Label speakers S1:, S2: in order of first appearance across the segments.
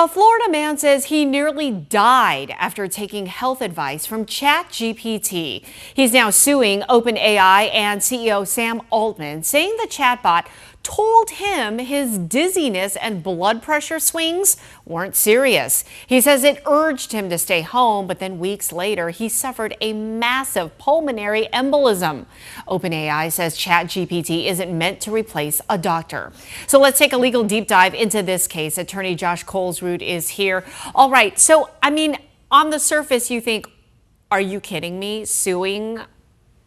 S1: A Florida man says he nearly died after taking health advice from ChatGPT. He's now suing OpenAI and CEO Sam Altman, saying the chatbot told him his dizziness and blood pressure swings weren't serious. He says it urged him to stay home, but then weeks later, he suffered a massive pulmonary embolism. OpenAI says ChatGPT isn't meant to replace a doctor. So let's take a legal deep dive into this case. Attorney Josh Colesrud is here. All right. So, on the surface, you think, are you kidding me? Suing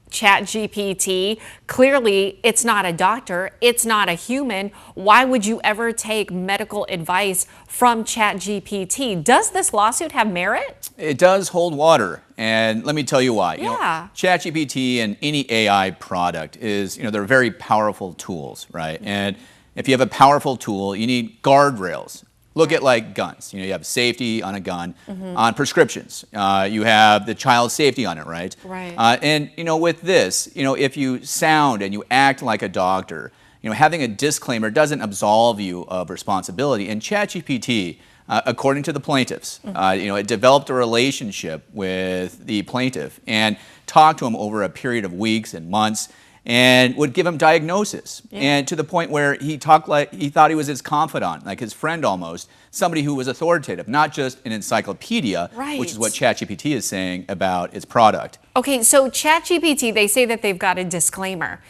S1: ChatGPT? Clearly, it's not a doctor. It's not a human. Why would you ever take medical advice from ChatGPT? Does this lawsuit have merit?
S2: It does hold water, and let me tell you why.
S1: Yeah.
S2: ChatGPT and any AI product is, they're very powerful tools, right? And if you have a powerful tool, you need guardrails. Look at like guns. You have safety on a gun. On prescriptions, you have the child safety on it, right?
S1: Right.
S2: And with this, if you sound and you act like a doctor, having a disclaimer doesn't absolve you of responsibility. And ChatGPT, according to the plaintiffs, it developed a relationship with the plaintiff and talked to him over a period of weeks and months, and would give him diagnosis, and to the point where he talked like he thought he was his confidant, like his friend almost, somebody who was authoritative, not just an encyclopedia, which is what ChatGPT is saying about its product. Okay,
S1: so ChatGPT, they say that they've got a disclaimer.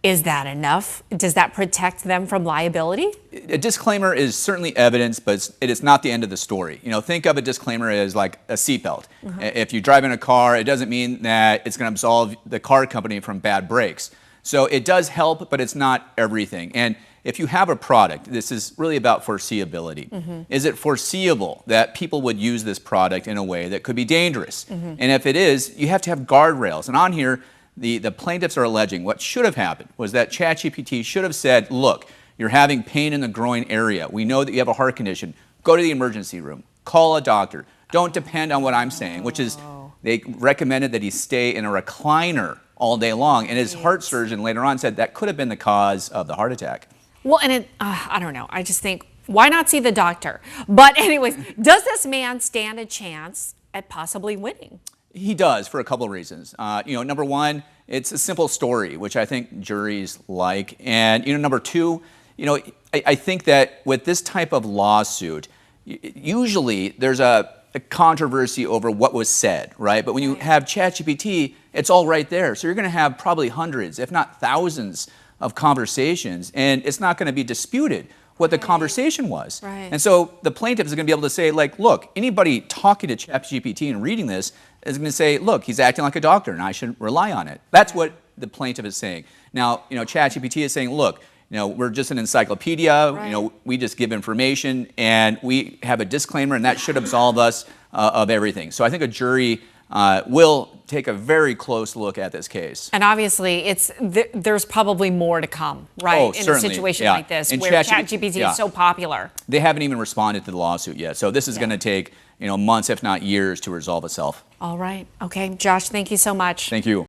S1: Is that enough? Does that protect them from liability?
S2: A disclaimer is certainly evidence, but it is not the end of the story. Think of a disclaimer as like a seatbelt. If you drive in a car, it doesn't mean that it's going to absolve the car company from bad brakes. So it does help, but it's not everything. And if you have a product, this is really about foreseeability. Is it foreseeable that people would use this product in a way that could be dangerous? And if it is, you have to have guardrails. And on here, the plaintiffs are alleging what should have happened was that ChatGPT should have said, look, you're having pain in the groin area. We know that you have a heart condition. Go to the emergency room. Call a doctor. Don't depend on what I'm saying, which is they recommended that he stay in a recliner all day long. And his heart surgeon later on said that could have been the cause of the heart attack.
S1: Well, and I don't know. I just think, why not see the doctor? But anyways, does this man stand a chance at possibly winning?
S2: He does, for a couple of reasons. Number one, it's a simple story, which I think juries like. And, number two, I think that with this type of lawsuit, usually there's a controversy over what was said, right? But when you have ChatGPT, it's all right there. So you're going to have probably hundreds, if not thousands, of conversations, and it's not going to be disputed what the conversation was. And so the plaintiff is going to be able to say, like, look, anybody talking to ChatGPT and reading this is going to say, look, he's acting like a doctor and I should rely on it. That's what the plaintiff is saying. Now, ChatGPT is saying, look, we're just an encyclopedia, we just give information and we have a disclaimer and that should absolve us of everything. So I think a jury will take a very close look at this case.
S1: And obviously, there's probably more to come, right?
S2: Oh,
S1: in
S2: certainly.
S1: a situation like this,
S2: and
S1: where ChatGPT is so popular.
S2: They haven't even responded to the lawsuit yet. So this is going to take, months, if not years, to resolve itself.
S1: All right. Okay. Josh, thank you so much.
S2: Thank you.